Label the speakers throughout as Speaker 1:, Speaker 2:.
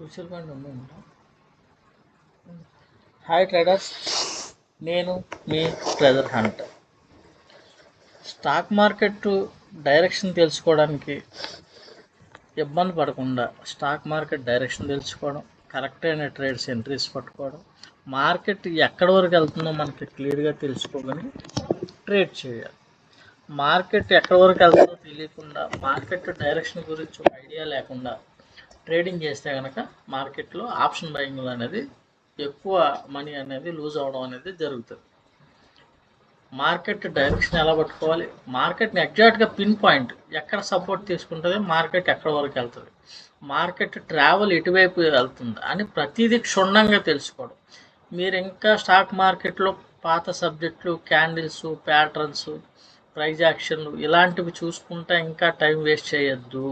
Speaker 1: Future point ఉందా? Hi traders, నేను మీ treasure hunter. Stock market direction తెలుసుకోవడానికి ఇబ్బంది పడకుండా స్టాక్ మార్కెట్ డైరెక్షన్ తెలుసుకోవడం, కరెక్ట్ అయిన ట్రేడ్స్ ఎంట్రీస్ పట్టుకోవడం, మార్కెట్ ఎక్కడి వరకు వెళ్తుందో మనకి క్లియర్గా తెలుసుకోగానే ట్రేడ్ చేయాలి. మార్కెట్ ఎక్కడి వరకు వెళ్తుందో తెలియకుండా, మార్కెట్ డైరెక్షన్ గురించి ఒక ఐడియా లేకుండా ట్రేడింగ్ చేస్తే కనుక మార్కెట్లో ఆప్షన్ బయింగ్ అనేది ఎక్కువ మనీ అనేది లూజ్ అవడం అనేది జరుగుతుంది. మార్కెట్ డైరెక్షన్ ఎలా పట్టుకోవాలి, మార్కెట్ని ఎగ్జాక్ట్గా పిన్ పాయింట్ ఎక్కడ సపోర్ట్ తీసుకుంటుంది, మార్కెట్ ఎక్కడ వరకు వెళ్తుంది, మార్కెట్ ట్రావెల్ ఎటువైపు వెళ్తుంది అని ప్రతిదీ క్షుణ్ణంగా తెలుసుకోవడం. మీరు ఇంకా స్టాక్ మార్కెట్లో పాత సబ్జెక్టులు, క్యాండిల్స్, ప్యాటర్న్స్, ప్రైజ్ యాక్షన్లు ఇలాంటివి చూసుకుంటా ఇంకా టైం వేస్ట్ చేయొద్దు.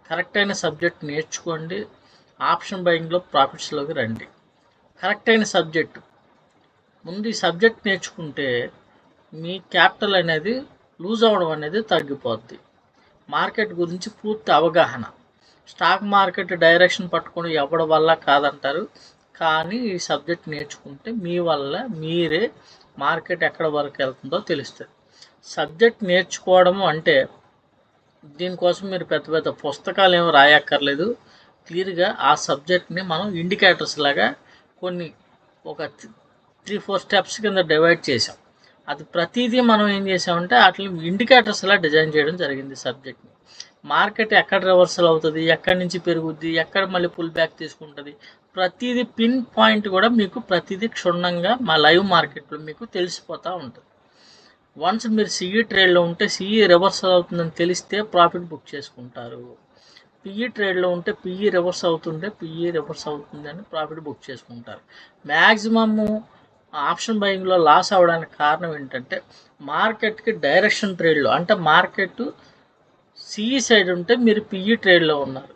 Speaker 1: కరెక్ట్ అయిన సబ్జెక్ట్ నేర్చుకోండి, ఆప్షన్ బయింగ్లో ప్రాఫిట్స్లోకి రండి. కరెక్ట్ అయిన సబ్జెక్టు ముందు ఈ సబ్జెక్ట్ నేర్చుకుంటే మీ క్యాపిటల్ అనేది లూజ్ అవ్వడం అనేది తగ్గిపోద్ది. మార్కెట్ గురించి పూర్తి అవగాహన, స్టాక్ మార్కెట్ డైరెక్షన్ పట్టుకొని ఎవరి వల్ల కాదంటారు, కానీ ఈ సబ్జెక్ట్ నేర్చుకుంటే మీ వల్ల మీరే మార్కెట్ ఎక్కడ వరకు వెళ్తుందో తెలుస్తుంది. సబ్జెక్ట్ నేర్చుకోవడము అంటే దీనికోసం మీరు పెద్ద పెద్ద పుస్తకాలు ఏమి రాయక్కర్లేదు. క్లియర్గా ఆ సబ్జెక్ట్ని మనం ఇండికేటర్స్ లాగా కొన్ని ఒక 3-4 స్టెప్స్ కింద డివైడ్ చేసాం. అది ప్రతిదీ మనం ఏం చేసామంటే వాటిని ఇండికేటర్స్ లా డిజైన్ చేయడం జరిగింది. సబ్జెక్ట్ని మార్కెట్ ఎక్కడ రివర్సల్ అవుతుంది, ఎక్కడి నుంచి పెరుగుద్ది, ఎక్కడ మళ్ళీ పుల్ బ్యాక్ తీసుకుంటుంది, ప్రతిదీ పిన్ పాయింట్ కూడా మీకు ప్రతిదీ క్షుణ్ణంగా మా లైవ్ మార్కెట్లో మీకు తెలిసిపోతూ ఉంటుంది. వన్స్ మీరు సిఈ ట్రేడ్లో ఉంటే సిఈ రివర్సల్ అవుతుందని తెలిస్తే ప్రాఫిట్ బుక్ చేసుకుంటారు. పిఈ ట్రేడ్లో ఉంటే పిఈ రివర్స్ అవుతుంటే పిఈ రివర్స్ అవుతుంది అని ప్రాఫిట్ బుక్ చేసుకుంటారు. మ్యాక్సిమము ఆప్షన్ బయింగ్లో లాస్ అవ్వడానికి కారణం ఏంటంటే మార్కెట్కి డైరెక్షన్ ట్రేడ్లో, అంటే మార్కెట్ సిఈ సైడ్ ఉంటే మీరు పిఈ ట్రేడ్లో ఉన్నారు,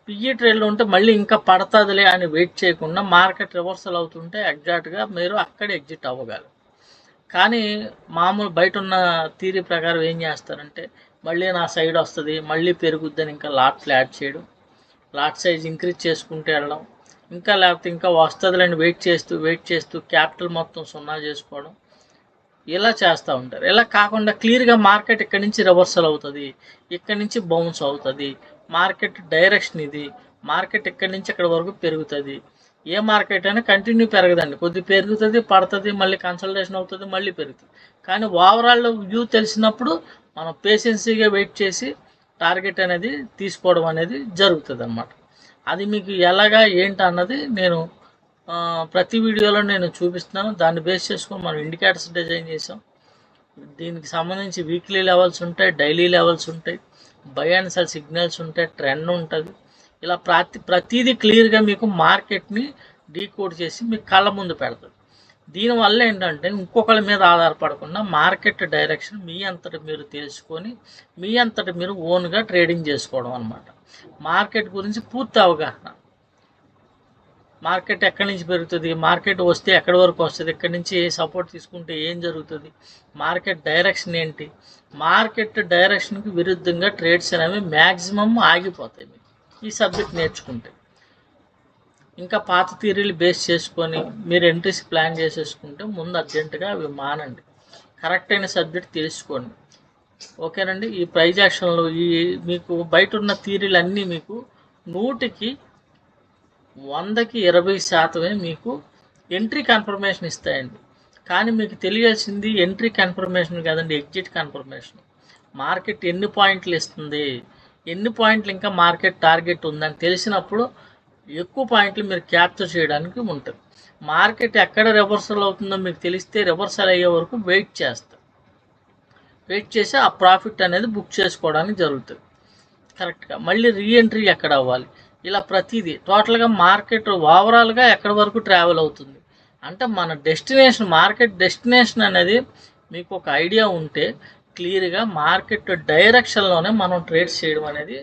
Speaker 1: పిఈ ట్రేడ్లో ఉంటే మళ్ళీ ఇంకా పడుతుందిలే అని వెయిట్ చేయకుండా మార్కెట్ రివర్సల్ అవుతుంటే ఎగ్జాక్ట్గా మీరు అక్కడే ఎగ్జిట్ అవ్వగలరు. కానీ మామూలు బయట ఉన్న థియరీ ప్రకారం ఏం చేస్తారంటే మళ్ళీ నా సైడ్ వస్తుంది, మళ్ళీ పెరుగుద్దని ఇంకా లాట్లు యాడ్ చేయడం, లాట్ సైజ్ ఇంక్రీజ్ చేసుకుంటూ వెళ్ళడం, ఇంకా లేకపోతే ఇంకా వస్తుందిలేని వెయిట్ చేస్తూ క్యాపిటల్ మొత్తం సున్నా చేసుకోవడం, ఇలా చేస్తూ ఉంటారు. ఇలా కాకుండా క్లియర్గా మార్కెట్ ఇక్కడి నుంచి రివర్సల్ అవుతుంది, ఇక్కడి నుంచి బౌన్స్ అవుతుంది, మార్కెట్ డైరెక్షన్ ఇది, మార్కెట్ ఇక్కడి నుంచి ఇక్కడ వరకు పెరుగుతుంది. ఏ మార్కెట్ అయినా కంటిన్యూ పెరగదండి, కొద్ది పెరుగుతుంది, పడుతుంది, మళ్ళీ కన్సల్టేషన్ అవుతుంది, మళ్ళీ పెరుగుతుంది. కానీ ఓవరాల్ వ్యూ తెలిసినప్పుడు మనం పేషెన్సీగా వెయిట్ చేసి టార్గెట్ అనేది తీసుకోవడం అనేది జరుగుతుంది అన్నమాట. అది మీకు ఎలాగా ఏంటి అన్నది నేను ప్రతి వీడియోలో నేను చూపిస్తున్నాను. దాన్ని బేస్ చేసుకొని మనం ఇండికేటర్స్ డిజైన్ చేసాం. దీనికి సంబంధించి వీక్లీ లెవెల్స్ ఉంటాయి, డైలీ లెవెల్స్ ఉంటాయి, బై అండ్ సెల్ సిగ్నల్స్ ఉంటాయి, ట్రెండ్ ఉంటుంది. ఇలా ప్రతిదీ క్లియర్గా మీకు మార్కెట్ని డీకోడ్ చేసి మీకు కళ్ళ ముందు పెడుతుంది. దీనివల్ల ఏంటంటే ఇంకొకరి మీద ఆధారపడకుండా మార్కెట్ డైరెక్షన్ మీ అంతటి మీరు తెలుసుకొని మీ అంతటి మీరు ఓన్గా ట్రేడింగ్ చేసుకోవడం అన్నమాట. మార్కెట్ గురించి పూర్తి అవగాహన, మార్కెట్ ఎక్కడి నుంచి పెరుగుతుంది, మార్కెట్ వస్తే ఎక్కడి వరకు వస్తుంది, ఎక్కడి నుంచి సపోర్ట్ తీసుకుంటే ఏం జరుగుతుంది, మార్కెట్ డైరెక్షన్ ఏంటి, మార్కెట్ డైరెక్షన్కి విరుద్ధంగా ట్రేడ్స్ అనేవి మ్యాక్సిమం ఆగిపోతాయి మీకు ఈ సబ్జెక్ట్ నేర్చుకుంటే. ఇంకా పాత థియరీలు బేస్ చేసుకొని మీరు ఎంట్రీస్ ప్లాన్ చేసేసుకుంటే ముందు అర్జెంటుగా అవి మానండి, కరెక్ట్ అయిన సబ్జెక్ట్ తెలుసుకోండి. ఓకేనండి. ఈ ప్రైజ్ యాక్షన్లు ఈ మీకు బయట ఉన్న థియరీలు అన్నీ మీకు 100కి 20% మీకు ఎంట్రీ కన్ఫర్మేషన్ ఇస్తాయండి. కానీ మీకు తెలియాల్సింది ఎంట్రీ కన్ఫర్మేషన్ కాదండి, ఎగ్జిట్ కన్ఫర్మేషన్. మార్కెట్ ఎన్ని పాయింట్లు ఇస్తుంది, ఎన్ని పాయింట్లు ఇంకా మార్కెట్ టార్గెట్ ఉందని తెలిసినప్పుడు ఎక్కువ పాయింట్లు మీరు క్యాప్చర్ చేయడానికి ఉంటుంది. మార్కెట్ ఎక్కడ రివర్సల్ అవుతుందో మీకు తెలిస్తే రివర్సల్ అయ్యే వరకు వెయిట్ చేస్తారు, వెయిట్ చేసి ఆ ప్రాఫిట్ అనేది బుక్ చేసుకోవడానికి జరుగుతుంది కరెక్ట్గా. మళ్ళీ రీఎంట్రీ ఎక్కడ అవ్వాలి, ఇలా ప్రతిదీ టోటల్గా మార్కెట్ ఓవరాల్గా ఎక్కడి వరకు ట్రావెల్ అవుతుంది అంటే మన డెస్టినేషన్, మార్కెట్ డెస్టినేషన్ అనేది మీకు ఒక ఐడియా ఉంటే క్లియర్గా మార్కెట్ డైరెక్షన్లోనే మనం ట్రేడ్స్ చేయడం అనేది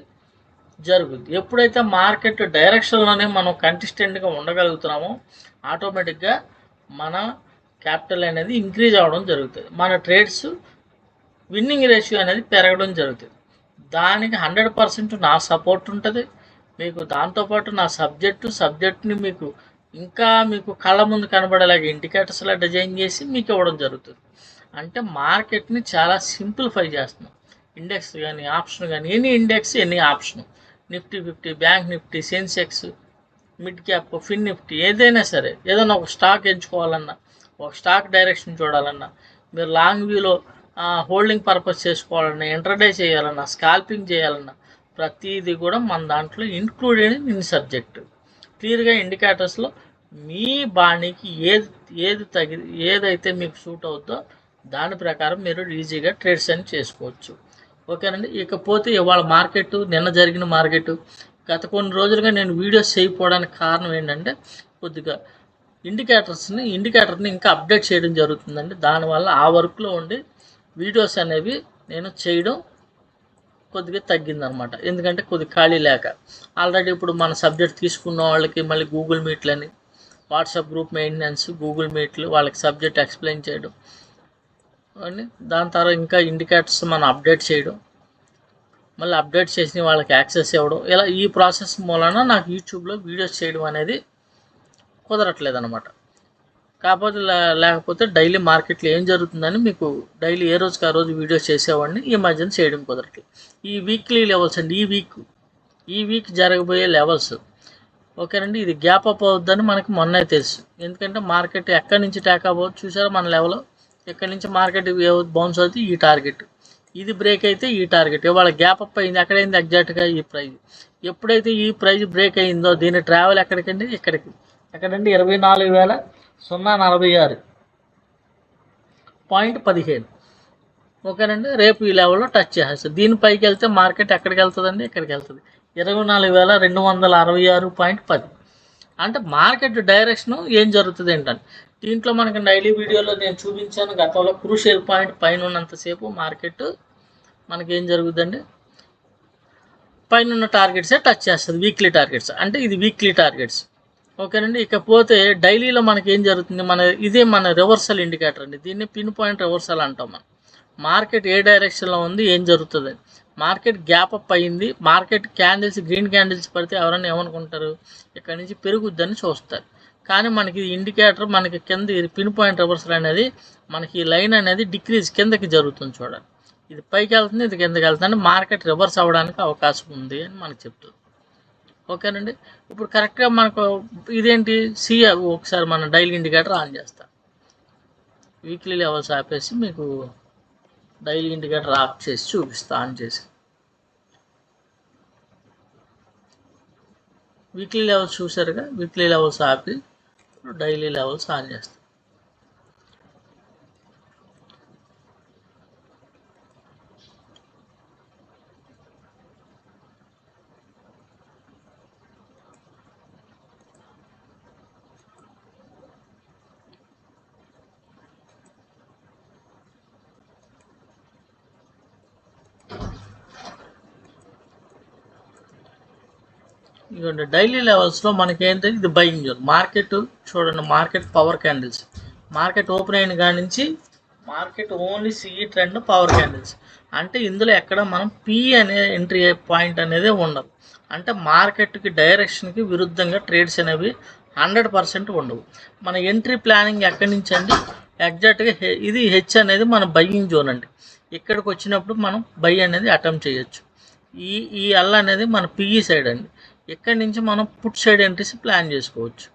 Speaker 1: జరుగుద్ది. ఎప్పుడైతే మార్కెట్ డైరెక్షన్లోనే మనం కన్సిస్టెంట్గా ఉండగలుగుతున్నామో ఆటోమేటిక్గా మన క్యాపిటల్ అనేది ఇంక్రీజ్ అవ్వడం జరుగుతుంది, మన ట్రేడ్స్ విన్నింగ్ రేషియో అనేది పెరగడం జరుగుతుంది. దానికి 100% నా సపోర్ట్ ఉంటుంది. మీకు దాంతోపాటు నా సబ్జెక్ట్ని మీకు ఇంకా మీకు కళ్ళ ముందు కనబడేలాగా ఇండికేటర్స్లా డిజైన్ చేసి మీకు ఇవ్వడం జరుగుతుంది. అంటే మార్కెట్ని చాలా సింప్లిఫై చేస్తున్నాం. ఇండెక్స్ కానీ ఆప్షన్ కానీ any index any option, Nifty 50, bank Nifty, Sensex, mid cap, Fin Nifty, ఏదైనా సరే ఏదైనా ఒక స్టాక్ ఎంచుకోవాలన్నా, ఒక స్టాక్ డైరెక్షన్ చూడాలన్నా, మీరు లాంగ్ వ్యూలో హోల్డింగ్ పర్పస్ చేసుకోవాలన్నా, ఇంటర్డే చేయాలన్నా, స్కాల్పింగ్ చేయాలన్నా ప్రతిదీ కూడా మన దాంట్లో ఇంక్లూడెడ్ ఇన్ సబ్జెక్ట్. క్లియర్గా ఇండికేటర్స్లో మీ బాణీకి ఏదైతే మీకు సూట్ అవుతుందో దాని ప్రకారం మీరు ఈజీగా ట్రేడ్స్ అని చేసుకోవచ్చు. ఓకేనండి. ఇకపోతే ఇవాళ మార్కెట్, నిన్న జరిగిన మార్కెట్, గత కొన్ని రోజులుగా నేను వీడియోస్ చేయకపోవడానికి కారణం ఏంటంటే కొద్దిగా ఇండికేటర్ని ఇంకా అప్డేట్ చేయడం జరుగుతుందండి. దానివల్ల ఆ వర్క్లో ఉండి వీడియోస్ అనేవి నేను చేయడం కొద్దిగా తగ్గిందనమాట. ఎందుకంటే కొద్దిగా ఖాళీ లేక. ఆల్రెడీ ఇప్పుడు మన సబ్జెక్ట్ తీసుకున్న వాళ్ళకి మళ్ళీ గూగుల్ మీట్లని, వాట్సాప్ గ్రూప్ మెయింటెనెన్స్, గూగుల్ మీట్లు, వాళ్ళకి సబ్జెక్ట్ ఎక్స్ప్లెయిన్ చేయడం అని, దాని తర్వాత ఇంకా ఇండికేటర్స్ మనం అప్డేట్ చేయడం, మళ్ళీ అప్డేట్ చేసిన వాళ్ళకి యాక్సెస్ ఇవ్వడం, ఇలా ఈ ప్రాసెస్ మూలన నాకు యూట్యూబ్లో వీడియోస్ చేయడం అనేది కుదరట్లేదు అనమాట. కాకపోతే లేకపోతే డైలీ మార్కెట్లో ఏం జరుగుతుందని మీకు డైలీ ఏ రోజుకి ఆ రోజు వీడియోస్ చేసేవాడిని. ఈ మధ్యన చేయడం కుదరట్లేదు. ఈ వీక్లీ లెవెల్స్ అండి, ఈ వీక్ జరగబోయే లెవెల్స్. ఓకేనండి. ఇది గ్యాప్ అప్ అవుద్దని మనకి మొన్నే తెలుసు. ఎందుకంటే మార్కెట్ ఎక్కడి నుంచి ట్యాక్ అవ్వచ్చు చూసారా, మన లెవెల్ ఎక్కడి నుంచి మార్కెట్ బౌన్స్ అవుతుంది, ఈ టార్గెట్, ఇది బ్రేక్ అయితే ఈ టార్గెట్. ఇవాళ గ్యాప్ అప్ అయింది, ఎక్కడైంది ఎగ్జాక్ట్గా ఈ ప్రైజ్. ఎప్పుడైతే ఈ ప్రైజ్ బ్రేక్ అయిందో దీని ట్రావెల్ ఎక్కడికండి, ఎక్కడండి 24,046.15. ఓకేనండి. రేపు ఈ లెవెల్లో టచ్ చేసేస్తుంది. దీనిపైకి వెళ్తే మార్కెట్ ఎక్కడికి వెళ్తుందండి, ఇక్కడికి వెళ్తుంది 24,266.10. అంటే మార్కెట్ డైరెక్షన్ ఏం జరుగుతుంది ఏంటంటే, దీంట్లో మనకి డైలీ వీడియోలో నేను చూపించాను గతంలో, క్రూషియల్ పాయింట్ పైన ఉన్నంతసేపు మార్కెట్ మనకి ఏం జరుగుతుందండి, పైన ఉన్న టార్గెట్సే టచ్ చేస్తుంది, వీక్లీ టార్గెట్స్. అంటే ఇది వీక్లీ టార్గెట్స్. ఓకేనండి. ఇకపోతే డైలీలో మనకి ఏం జరుగుతుంది, ఇదే మన రివర్సల్ ఇండికేటర్ అండి. దీన్ని పిన్ పాయింట్ రివర్సల్ అంటాం. మనం మార్కెట్ ఏ డైరెక్షన్లో ఉంది, ఏం జరుగుతుంది, మార్కెట్ గ్యాప్ అప్ అయ్యింది, మార్కెట్ క్యాండిల్స్ గ్రీన్ క్యాండిల్స్ పడితే ఎవరైనా ఏమనుకుంటారు, ఇక్కడ నుంచి పెరుగుద్దని చూస్తారు. కానీ మనకి ఇండికేటర్ మనకి కింద పిన్ పాయింట్ రివర్సల్ అనేది మనకి ఈ లైన్ అనేది డిక్రీజ్ కిందకి జరుగుతుంది చూడండి. ఇది పైకి వెళ్తుంది, ఇది కిందకి వెళ్తుంది, మార్కెట్ రివర్స్ అవ్వడానికి అవకాశం ఉంది అని మనకు చెప్తుంది. ఓకేనండి. ఇప్పుడు కరెక్ట్గా మనకు ఇదేంటి ఒకసారి మన డైలీ ఇండికేటర్ ఆన్ చేస్తాం. వీక్లీ లెవెల్స్ ఆపేసి మీకు డైలీ ఇండికేటర్ ఆఫ్ చేసి చూపిస్తా, ఆన్ చేసి. వీక్లీ లెవెల్స్ చూసారుగా, వీక్లీ లెవెల్స్ ఆపి డైలీ లెవెల్స్ ఆన్ చేస్తాం. ఇదిగోండి డైలీ లెవెల్స్లో మనకి ఏంటంటే ఇది బయింగ్ జోన్. మార్కెట్ చూడండి, market power candles, market open అయిన కాడి నుంచి market only CE trend power candles. అంటే ఇందులో ఎక్కడ మనం పి అనే ఎంట్రీ పాయింట్ అనేది ఉండదు. అంటే మార్కెట్కి డైరెక్షన్కి విరుద్ధంగా ట్రేడ్స్ అనేవి 100% ఉండవు. మన ఎంట్రీ ప్లానింగ్ ఎక్కడి నుంచి అండి, ఎగ్జాక్ట్గా ఇది హెచ్ అనేది మన బయ్యింగ్ జోన్ అండి. ఇక్కడికి వచ్చినప్పుడు మనం బై అనేది అటెంప్ట్ చేయొచ్చు. ఈ ఎల్ అనేది మన పిఈ సైడ్ అండి. ఇక్కడి నుంచి మనం పుట్ సైడ్ ఎంట్రీస్ ప్లాన్ చేసుకోవచ్చు.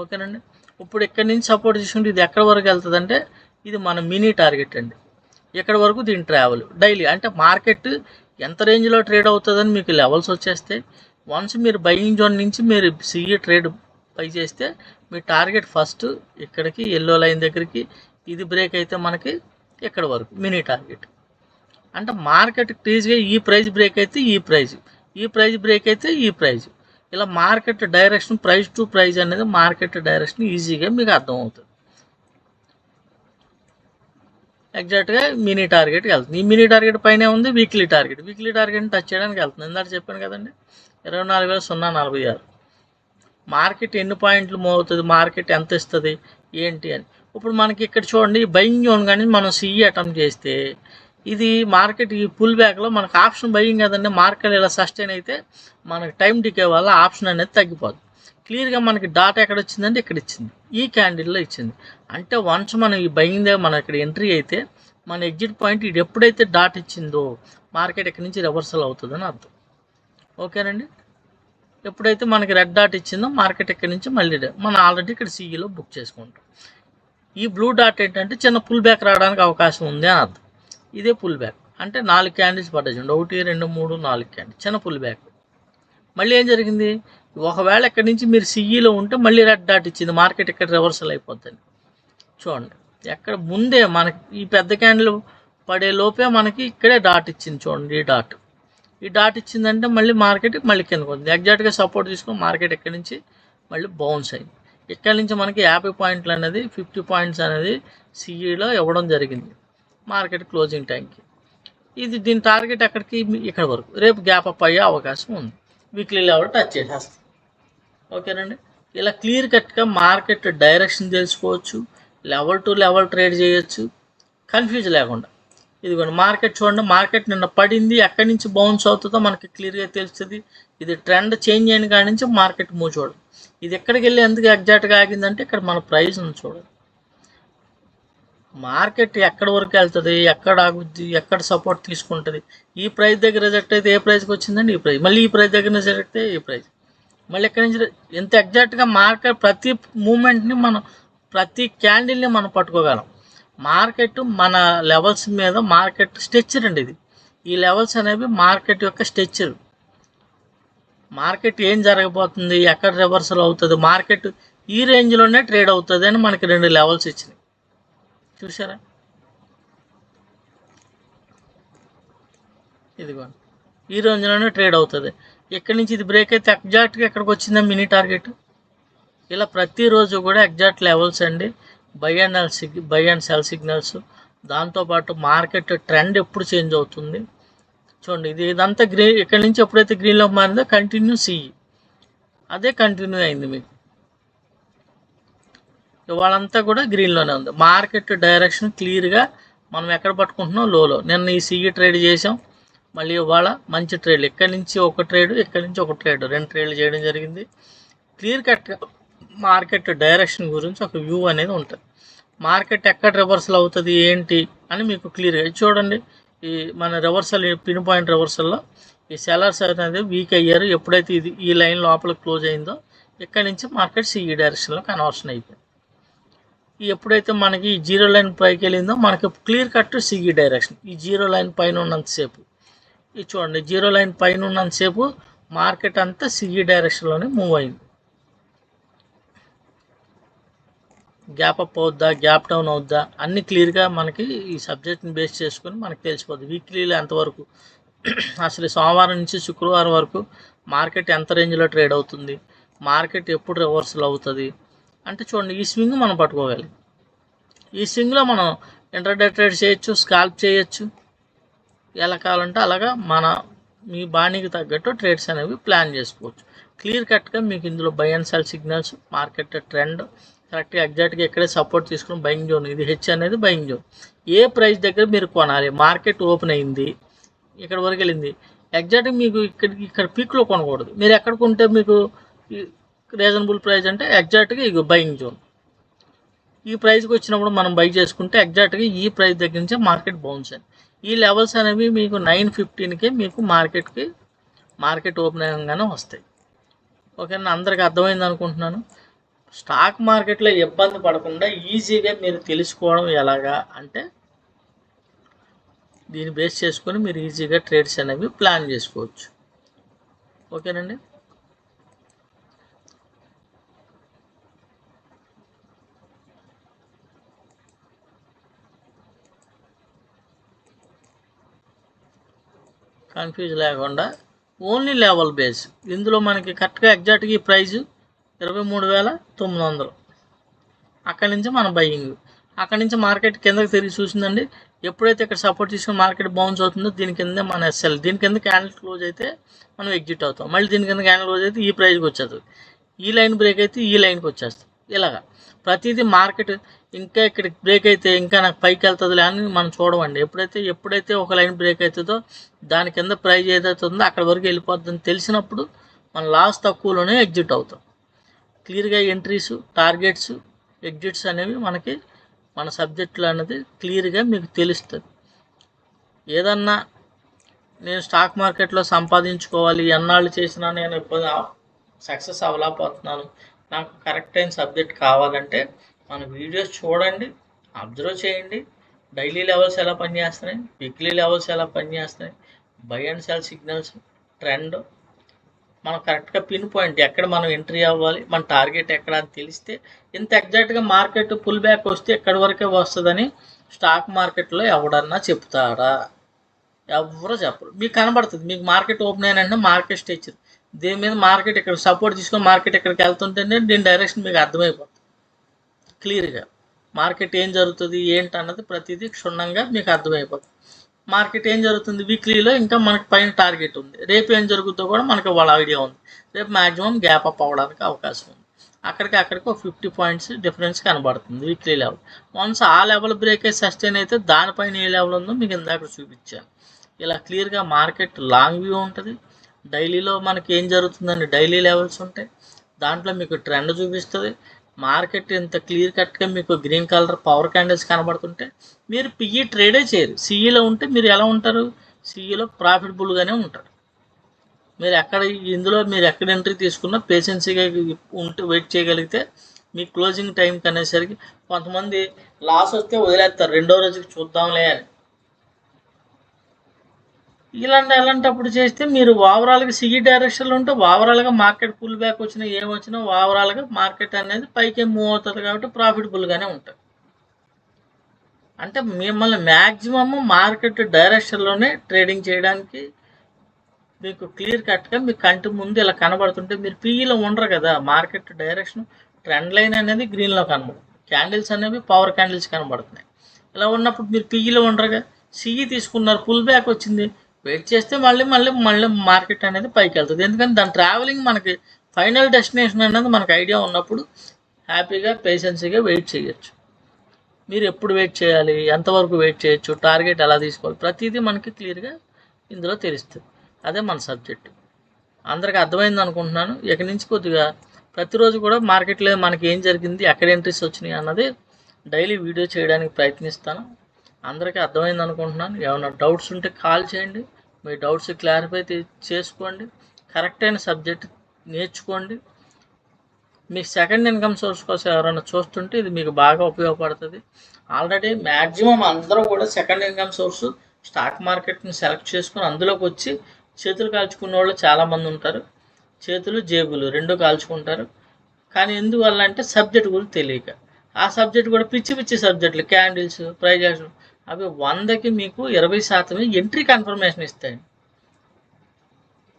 Speaker 1: ఓకేనండి. ఇప్పుడు ఇక్కడి నుంచి సపోర్ట్ తీసుకుంటే ఇది ఎక్కడి వరకు వెళ్తుంది అంటే ఇది మన మినీ టార్గెట్ అండి. ఇక్కడ వరకు దీని ట్రావెల్ డైలీ. అంటే మార్కెట్ ఎంత రేంజ్లో ట్రేడ్ అవుతుందని మీకు లెవెల్స్ వచ్చేస్తే, వన్స్ మీరు బయింగ్ జోన్ నుంచి మీరు సిఈ ట్రేడ్ బై చేస్తే మీ టార్గెట్ ఫస్ట్ ఇక్కడికి ఎల్లో లైన్ దగ్గరికి, ఇది బ్రేక్ అయితే మనకి ఇక్కడ వరకు మినీ టార్గెట్. అంటే మార్కెట్ ఈజీగా ఈ ప్రైస్ బ్రేక్ అయితే ఈ ప్రైజ్ బ్రేక్ అయితే ఈ ప్రైజ్, ఇలా market direction price to prize అనేది మార్కెట్ డైరెక్షన్ ఈజీగా మీకు అర్థమవుతుంది. ఎగ్జాక్ట్గా మినీ టార్గెట్కి వెళ్తుంది. ఈ మినీ టార్గెట్ పైనే ఉంది వీక్లీ టార్గెట్ని టచ్ చేయడానికి వెళ్తుంది. ఇందాక చెప్పాను కదండి 24,046. మార్కెట్ ఎన్ని పాయింట్లు మూవ్ అవుతుంది, మార్కెట్ ఎంత ఇస్తుంది ఏంటి అని. ఇప్పుడు మనకి ఇక్కడ చూడండి బయింగ్ జోన్ కానీ మనం సిఈ అటెంప్ట్ చేస్తే ఇది మార్కెట్ ఈ పుల్ బ్యాక్లో మనకు ఆప్షన్ బయింగ్ కదండి. మార్కెట్ ఇలా సస్టైన్ అయితే మనకి టైం డికే వల్ల ఆప్షన్ అనేది తగ్గిపోదు. క్లియర్గా మనకి డాట్ ఎక్కడ వచ్చిందంటే ఇక్కడ ఇచ్చింది, ఈ క్యాండిల్లో ఇచ్చింది. అంటే వన్స్ మనం ఈ బయింగ్ దగ్గర మనం ఇక్కడ ఎంట్రీ అయితే మన ఎగ్జిట్ పాయింట్ ఇది ఎప్పుడైతే డాట్ ఇచ్చిందో మార్కెట్ ఇక్కడ నుంచి రివర్సల్ అవుతుందని అర్థం. ఓకేనండి. ఎప్పుడైతే మనకి రెడ్ డాట్ ఇచ్చిందో మార్కెట్ ఇక్కడ నుంచి మళ్ళీ మనం ఆల్రెడీ ఇక్కడ సిఈలో బుక్ చేసుకుంటాం. ఈ బ్లూ డాట్ ఏంటంటే చిన్న పుల్ బ్యాక్ రావడానికి అవకాశం ఉంది అని అర్థం. ఇదే పుల్ బ్యాక్ అంటే 4 క్యాండిల్స్ పడ్డాయి, 1 2 3 4 క్యాండిల్స్ చిన్న పుల్ బ్యాక్. మళ్ళీ ఏం జరిగింది, ఒకవేళ ఇక్కడ నుంచి మీరు సిఈలో ఉంటే మళ్ళీ రెడ్ డాట్ ఇచ్చింది, మార్కెట్ ఇక్కడ రివర్సల్ అయిపోతుంది. చూడండి ఎక్కడ ముందే మనకి ఈ పెద్ద క్యాండిల్ పడే లోపే మనకి ఇక్కడే డాట్ ఇచ్చింది. చూడండి ఈ డాట్ ఇచ్చిందంటే మళ్ళీ మార్కెట్ మళ్ళీ కిందకు ఉంది. ఎగ్జాక్ట్గా సపోర్ట్ తీసుకుని మార్కెట్ ఎక్కడి నుంచి మళ్ళీ బౌన్స్ అయింది. ఇక్కడ నుంచి మనకి 50 పాయింట్లు అనేది 50 పాయింట్స్ అనేది సిఈలో ఇవ్వడం జరిగింది మార్కెట్ క్లోజింగ్ టైంకి. దీని టార్గెట్ ఎక్కడికి, ఇక్కడ వరకు. రేపు గ్యాప్ అప్ అయ్యే అవకాశం ఉంది, వీక్లీ లెవెల్ టచ్ చేసేస్తాం. ఓకేనండి. ఇలా క్లియర్ కట్గా మార్కెట్ డైరెక్షన్ తెలుసుకోవచ్చు, లెవెల్ టు లెవెల్ ట్రేడ్ చేయొచ్చు కన్ఫ్యూజ్ లేకుండా. ఇదిగోండి మార్కెట్ చూడండి, మార్కెట్ నిన్న పడింది, ఎక్కడి నుంచి బౌన్స్ అవుతుందో మనకి క్లియర్గా తెలుస్తుంది. ఇది ట్రెండ్ చేంజ్ అయిన కాడి నుంచి మార్కెట్ మూవ్ చూడండి. ఇది ఎక్కడికి వెళ్ళి ఎందుకు ఎగ్జాక్ట్గా ఆగిందంటే ఇక్కడ మన ప్రైస్ ఉంది చూడండి. మార్కెట్ ఎక్కడి వరకు వెళ్తుంది, ఎక్కడ ఆగుద్ది, ఎక్కడ సపోర్ట్ తీసుకుంటుంది. ఈ ప్రైస్ దగ్గర రిజెక్ట్ అయితే ఏ ప్రైస్కి వచ్చిందండి ఈ ప్రైస్, మళ్ళీ ఈ ప్రైస్ దగ్గర రిజెక్ట్ అయితే ఈ ప్రైస్, మళ్ళీ ఎక్కడి నుంచి ఎంత ఎగ్జాక్ట్గా మార్కెట్ ప్రతి మూమెంట్ని మనం ప్రతి క్యాండిల్ని మనం పట్టుకోగలం. మార్కెట్ మన లెవెల్స్ మీద మార్కెట్ స్ట్రెచ్చర్ అండి ఇది. ఈ లెవెల్స్ అనేవి మార్కెట్ యొక్క స్ట్రెచ్చర్. మార్కెట్ ఏం జరగబోతుంది, ఎక్కడ రివర్సల్ అవుతుంది, మార్కెట్ ఈ రేంజ్లోనే ట్రేడ్ అవుతుంది అని మనకి 2 లెవెల్స్ ఇచ్చినాయి. చూసారా, ఇదిగోండి ఈ రేంజ్లోనే ట్రేడ్ అవుతుంది. ఇక్కడి నుంచి ఇది బ్రేక్ అయితే ఎగ్జాక్ట్గా ఎక్కడికి వచ్చిందా మినీ టార్గెట్. ఇలా ప్రతిరోజు కూడా ఎగ్జాక్ట్ లెవెల్స్ అండి, బై అండ్ సెల్ సిగ్నల్స్. దాంతోపాటు మార్కెట్ ట్రెండ్ ఎప్పుడు చేంజ్ అవుతుంది చూడండి. ఇదంతా గ్రీన్, ఇక్కడ నుంచి ఎప్పుడైతే గ్రీన్లో మారిందో కంటిన్యూ సిఈ అదే కంటిన్యూ అయింది. మీకు ఇవాళంతా కూడా గ్రీన్లోనే ఉంది. మార్కెట్ డైరెక్షన్ క్లియర్గా మనం ఎక్కడ పట్టుకుంటున్నాం, లోలో. నిన్న ఈ సిఈ ట్రేడ్ చేసాం, మళ్ళీ ఇవాళ మంచి ట్రేడ్, ఇక్కడి నుంచి ఒక ట్రేడ్, ఇక్కడి నుంచి ఒక ట్రేడ్, 2 ట్రేడ్లు చేయడం జరిగింది. క్లియర్ కట్గా మార్కెట్ డైరెక్షన్ గురించి ఒక వ్యూ అనేది ఉంటుంది. మార్కెట్ ఎక్కడ రివర్సల్ అవుతుంది ఏంటి అని మీకు క్లియర్గా చూడండి. ఈ మన రివర్సల్ పిన్ పాయింట్ రివర్సల్లో ఈ సెల్లర్స్ అనేది వీక్ అయ్యారు. ఎప్పుడైతే ఈ లైన్ లోపల క్లోజ్ అయిందో ఇక్కడి నుంచి మార్కెట్ సిఈ డైరెక్షన్లో కన్వర్షన్ అయిపోయింది. ఎప్పుడైతే మనకి ఈ 0 లైన్ పైకి వెళ్ళిందో మనకి క్లియర్ కట్ సిఈ డైరెక్షన్. ఈ 0 లైన్ పైన ఉన్నంతసేపు ఇది చూడండి, 0 లైన్ పైన ఉన్నంతసేపు మార్కెట్ అంతా సిఈ డైరెక్షన్లోనే మూవ్ అయింది. గ్యాప్ అప్ అవుద్దా, గ్యాప్ డౌన్ అవుద్దా అన్నీ క్లియర్గా మనకి ఈ సబ్జెక్ట్ని బేస్ చేసుకొని మనకు తెలిసిపోద్ది. వీక్లీలో ఎంతవరకు అసలు సోమవారం నుంచి శుక్రవారం వరకు మార్కెట్ ఎంత రేంజ్లో ట్రేడ్ అవుతుంది, మార్కెట్ ఎప్పుడు రివర్సల్ అవుతుంది అంటే చూడండి. ఈ స్వింగ్ మనం పట్టుకోగలి, ఈ స్వింగ్లో మనం ఇంటర్డే ట్రేడ్ చేయొచ్చు, స్కాల్ప్ చేయొచ్చు, ఎలా కావాలంటే అలాగా మీ బాణీకి తగ్గట్టు ట్రేడ్స్ అనేవి ప్లాన్ చేసుకోవచ్చు. క్లియర్ కట్గా మీకు ఇందులో by and cell signals, market trend కరెక్ట్గా ఎగ్జాక్ట్గా ఎక్కడే సపోర్ట్ తీసుకుని బయింగ్ జోన్, ఇది హెచ్ అనేది బయింగ్ జోన్. ఏ ప్రైస్ దగ్గర మీరు కొనాలి, మార్కెట్ ఓపెన్ అయింది ఇక్కడ వరకు వెళ్ళింది, ఎగ్జాక్ట్గా మీకు ఇక్కడ పీక్లో కొనకూడదు. మీరు ఎక్కడ కొంటే మీకు రీజనబుల్ ప్రైస్ అంటే ఎగ్జాక్ట్గా ఇక బయింగ్ జోన్. ఈ ప్రైస్కి వచ్చినప్పుడు మనం బై చేసుకుంటే ఎగ్జాక్ట్గా ఈ ప్రైస్ దగ్గర నుంచే మార్కెట్ బౌన్స్ అయింది. ఈ లెవెల్స్ అనేవి మీకు 9:15కే మీకు మార్కెట్ ఓపెన్ అయ్యంగానే వస్తాయి. ఓకేనా, అందరికి అర్థమైంది అనుకుంటున్నాను. స్టాక్ మార్కెట్లో ఇబ్బంది పడకుండా ఈజీగా మీరు తెలుసుకోవడం ఎలాగా అంటే దీన్ని బేస్ చేసుకొని మీరు ఈజీగా ట్రేడ్స్ అనేవి ప్లాన్ చేసుకోవచ్చు. ఓకేనండి. కన్ఫ్యూజ్ లేకుండా ఓన్లీ లెవెల్ బేస్. ఇందులో మనకి కరెక్ట్గా ఎగ్జాక్ట్గా ఈ ప్రైజు 23,900. అక్కడి నుంచి మన బయ్యింగ్, అక్కడి నుంచి మార్కెట్ కిందకి తిరిగి చూసిందండి. ఎప్పుడైతే ఇక్కడ సపోర్ట్ తీసుకుని మార్కెట్ బౌన్స్ అవుతుందో దీని కింద మన ఎస్ఎల్, దీని కింద క్యాండిల్ క్లోజ్ అయితే మనం ఎగ్జిట్ అవుతాం. మళ్ళీ దీని కింద క్యాండిల్ క్లోజ్ అయితే ఈ ప్రైజ్కి వచ్చేస్తుంది, ఈ లైన్ బ్రేక్ అయితే ఈ లైన్కి వచ్చేస్తుంది. ఇలాగా ప్రతిదీ మార్కెట్ ఇంకా ఇక్కడికి బ్రేక్ అయితే ఇంకా నాకు పైకి వెళ్తుందిలే అని మనం చూడమండి. ఎప్పుడైతే ఒక లైన్ బ్రేక్ అవుతుందో దాని కింద ప్రైజ్ ఏదైతే ఉందో అక్కడ వరకు వెళ్ళిపోతుందని తెలిసినప్పుడు మన లాస్ తక్కువలోనే ఎగ్జిట్ అవుతాం. క్లియర్గా ఎంట్రీస్, టార్గెట్స్, ఎగ్జిట్స్ అనేవి మనకి మన సబ్జెక్టులు అనేది క్లియర్గా మీకు తెలుస్తుంది. ఏదన్నా నేను స్టాక్ మార్కెట్లో సంపాదించుకోవాలి, ఎన్నాళ్ళు చేసినా నేను ఇప్పుడు సక్సెస్ అవ్వలేకపోతున్నాను, నాకు కరెక్ట్ అయిన సబ్జెక్ట్ కావాలంటే మన వీడియోస్ చూడండి, అబ్జర్వ్ చేయండి. డైలీ లెవెల్స్ ఎలా పనిచేస్తున్నాయి, వీక్లీ లెవెల్స్ ఎలా పనిచేస్తున్నాయి, by and cell signals, trend, మనం కరెక్ట్గా పిన్ పాయింట్ ఎక్కడ మనం ఎంట్రీ అవ్వాలి, మన టార్గెట్ ఎక్కడ అని తెలిస్తే ఇంత ఎగ్జాక్ట్గా మార్కెట్ పుల్ బ్యాక్ వస్తే ఎక్కడి వరకే వస్తుందని స్టాక్ మార్కెట్లో ఎవడన్నా చెప్తాడా? ఎవరో చెప్పరు. మీకు కనబడుతుంది, మీకు మార్కెట్ ఓపెన్ అయినంటే మార్కెట్ స్టేజ్ దీని మీద మార్కెట్ ఇక్కడ సపోర్ట్ తీసుకొని మార్కెట్ ఇక్కడికి వెళ్తుంటేనే దీని డైరెక్షన్ మీకు అర్థమైపోతుంది క్లియర్గా. మార్కెట్ ఏం జరుగుతుంది ఏంటి అన్నది ప్రతిదీ క్షుణ్ణంగా మీకు అర్థమైపోతుంది. మార్కెట్ ఏం జరుగుతుంది వీక్లీలో ఇంకా మనకి పైన టార్గెట్ ఉంది, రేపు ఏం జరుగుతుందో కూడా మనకి వాళ్ళ ఐడియా ఉంది. రేపు మ్యాక్సిమం గ్యాప్ అప్ అవ్వడానికి అవకాశం ఉంది. అక్కడికి ఒక 50 పాయింట్స్ డిఫరెన్స్ కనబడుతుంది వీక్లీ లెవెల్. వన్స్ ఆ లెవెల్ బ్రేక్ అయి సస్టైన్ అయితే దానిపైన ఏ లెవెల్ ఉందో మీకు ఇందాక చూపించాను. ఇలా క్లియర్గా మార్కెట్ లాంగ్ వ్యూ ఉంటుంది. డైలీలో మనకి ఏం జరుగుతుందని డైలీ లెవెల్స్ ఉంటాయి, దాంట్లో మీకు ట్రెండ్ చూపిస్తుంది. మార్కెట్ ఇంత క్లియర్ కట్గా మీకు గ్రీన్ కలర్ పవర్ క్యాండిల్స్ కనబడుతుంటే మీరు పిఈ ట్రేడే చేయరు. సిఈలో ఉంటే మీరు ఎలా ఉంటారు? సిఈలో ప్రాఫిటబుల్గానే ఉంటారు. ఇందులో మీరు ఎక్కడ ఎంట్రీ తీసుకున్నా పేషెన్సీగా ఉంటే వెయిట్ చేయగలిగితే మీ క్లోజింగ్ టైంకి అనేసరికి కొంతమంది లాస్ వస్తే వదిలేస్తారు, రెండో రోజుకి చూద్దాంలే అని. అలాంటప్పుడు చేస్తే మీరు ఓవరాల్గా సిఈ డైరెక్షన్లో ఉంటే ఓవరాల్గా మార్కెట్ పుల్ బ్యాక్ వచ్చినా ఏమొచ్చినా ఓవరాల్గా మార్కెట్ అనేది పైకే మూవ్ అవుతుంది కాబట్టి ప్రాఫిటబుల్గానే ఉంటుంది. అంటే మిమ్మల్ని మ్యాక్సిమమ్ మార్కెట్ డైరెక్షన్లోనే ట్రేడింగ్ చేయడానికి మీకు క్లియర్ కట్గా మీ కంటి ముందు ఇలా కనబడుతుంటే మీరు పీఈలో ఉండరు కదా. మార్కెట్ డైరెక్షన్ ట్రెండ్ లైన్ అనేది గ్రీన్లో కనబడుతుంది, క్యాండిల్స్ అనేవి పవర్ క్యాండిల్స్ కనబడుతున్నాయి. ఇలా ఉన్నప్పుడు మీరు పీఈలో ఉండరుగా. సిఈ తీసుకున్నారు, పుల్ బ్యాక్ వచ్చింది, వెయిట్ చేస్తే మళ్ళీ మార్కెట్ అనేది పైకి వెళ్తుంది. ఎందుకంటే దాని ట్రావెలింగ్ మనకి ఫైనల్ డెస్టినేషన్ అనేది మనకు ఐడియా ఉన్నప్పుడు హ్యాపీగా పేషెన్సీగా వెయిట్ చేయొచ్చు. మీరు ఎప్పుడు వెయిట్ చేయాలి, ఎంతవరకు వెయిట్ చేయొచ్చు, టార్గెట్ ఎలా తీసుకోవాలి, ప్రతిదీ మనకి క్లియర్గా ఇందులో తెలుస్తుంది. అదే మన సబ్జెక్ట్. అందరికీ అర్థమైంది అనుకుంటున్నాను. ఇక నుంచి కొద్దిగా ప్రతిరోజు కూడా మార్కెట్లో మనకి ఏం జరిగింది, ఎక్కడ ఎంట్రీస్ వచ్చినాయి అన్నది డైలీ వీడియో చేయడానికి ప్రయత్నిస్తాను. అందరికీ అర్థమైంది అనుకుంటున్నాను. ఏమైనా డౌట్స్ ఉంటే కాల్ చేయండి, మీ డౌట్స్ క్లారిఫై చేసుకోండి, కరెక్ట్ అయిన సబ్జెక్ట్ నేర్చుకోండి. మీకు సెకండ్ ఇన్కమ్ సోర్స్ కోసం ఎవరైనా చూస్తుంటే ఇది మీకు బాగా ఉపయోగపడుతుంది. ఆల్రెడీ మ్యాక్సిమం అందరూ కూడా సెకండ్ ఇన్కమ్ సోర్సు స్టాక్ మార్కెట్ని సెలెక్ట్ చేసుకుని అందులోకి వచ్చి చేతులు కాల్చుకునే వాళ్ళు చాలామంది ఉంటారు. చేతులు జేబులు రెండు కాల్చుకుంటారు. కానీ ఎందువల్ల అంటే సబ్జెక్ట్ గురించి తెలియక. ఆ సబ్జెక్ట్ కూడా పిచ్చి సబ్జెక్టులు, క్యాండిల్స్, ప్రైజ్ యాక్షన్, అవి 100కి మీకు 20% ఎంట్రీ కన్ఫర్మేషన్ ఇస్తాయి.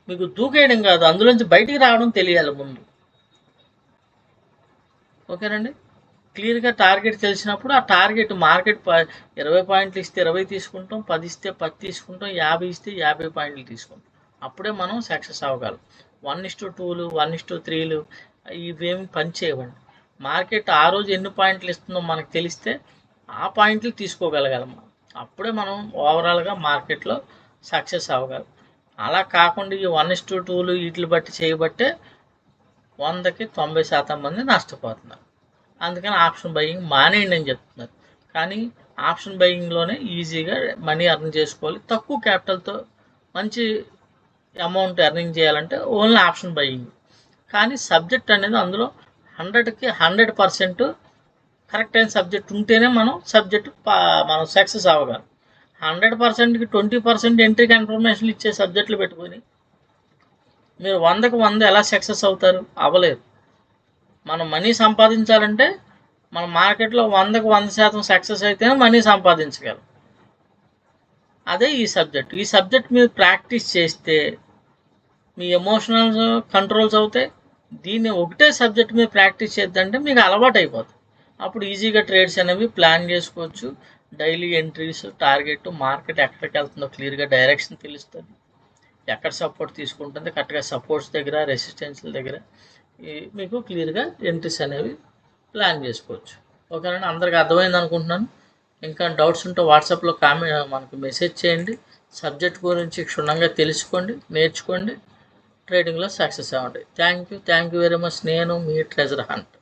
Speaker 1: మీకు దూకేయడం కాదు, అందులోంచి బయటికి రావడం తెలియాలి ముందు. ఓకేనండి. క్లియర్గా టార్గెట్ తెలిసినప్పుడు ఆ టార్గెట్ మార్కెట్ 20 పాయింట్లు ఇస్తే 20 తీసుకుంటాం, 10 ఇస్తే 10 తీసుకుంటాం, 50 ఇస్తే 50 పాయింట్లు తీసుకుంటాం. అప్పుడే మనం సక్సెస్ అవ్వగలం. 1:2లు 1:3లు ఇవేమి పని చేయవండి. మార్కెట్ ఆ రోజు ఎన్ని పాయింట్లు ఇస్తుందో మనకు తెలిస్తే ఆ పాయింట్లు తీసుకోగలగాలి మనం. అప్పుడే మనం ఓవరాల్గా మార్కెట్లో సక్సెస్ అవ్వగలం. అలా కాకుండా ఈ 1:2లు వీటిని బట్టి చేయబట్టే 100కి 90% మంది నష్టపోతున్నారు. అందుకని ఆప్షన్ బయింగ్ మానేయండి అని చెప్తున్నారు. కానీ ఆప్షన్ బయింగ్లోనే ఈజీగా మనీ ఎర్న్ చేసుకోవాలి. తక్కువ క్యాపిటల్తో మంచి అమౌంట్ ఎర్నింగ్ చేయాలంటే ఓన్లీ ఆప్షన్ బయింగ్. కానీ సబ్జెక్ట్ అనేది అందులో 100కి 100% కరెక్ట్ అయిన సబ్జెక్ట్ ఉంటేనే మనం సక్సెస్ అవ్వగలం. 100%కి 20% ఎంట్రీ కన్ఫర్మేషన్లు ఇచ్చే సబ్జెక్టులు పెట్టుకొని మీరు 100కి 100 ఎలా సక్సెస్ అవుతారు? అవ్వలేదు. మనం మనీ సంపాదించాలంటే మన మార్కెట్లో 100కి 100% సక్సెస్ అయితేనే మనీ సంపాదించగలం. అదే ఈ సబ్జెక్ట్ మీరు ప్రాక్టీస్ చేస్తే మీ ఎమోషనల్స్ కంట్రోల్స్ అవుతాయి. దీన్ని ఒకటే సబ్జెక్ట్ మీరు ప్రాక్టీస్ చేద్దంటే మీకు అలవాటు అయిపోతుంది. అప్పుడు ఈజీగా ట్రేడ్స్ అనేవి ప్లాన్ చేసుకోవచ్చు. డైలీ ఎంట్రీస్, టార్గెట్, మార్కెట్ ఎక్కడికి వెళ్తుందో క్లియర్గా డైరెక్షన్ తెలుస్తుంది. ఎక్కడ సపోర్ట్ తీసుకుంటుంది, కరెక్ట్గా సపోర్ట్స్ దగ్గర, రెసిస్టెన్స్ల దగ్గర మీకు క్లియర్గా ఎంట్రీస్ అనేవి ప్లాన్ చేసుకోవచ్చు. ఓకేనండి, అందరికీ అర్థమైంది అనుకుంటున్నాను. ఇంకా డౌట్స్ ఉంటే వాట్సాప్లో మనకు మెసేజ్ చేయండి. సబ్జెక్ట్ గురించి క్షుణ్ణంగా తెలుసుకోండి, నేర్చుకోండి, ట్రేడింగ్లో సక్సెస్ అవ్వండి. Thank you very much. నేను మీ ట్రెజర్ హంట్.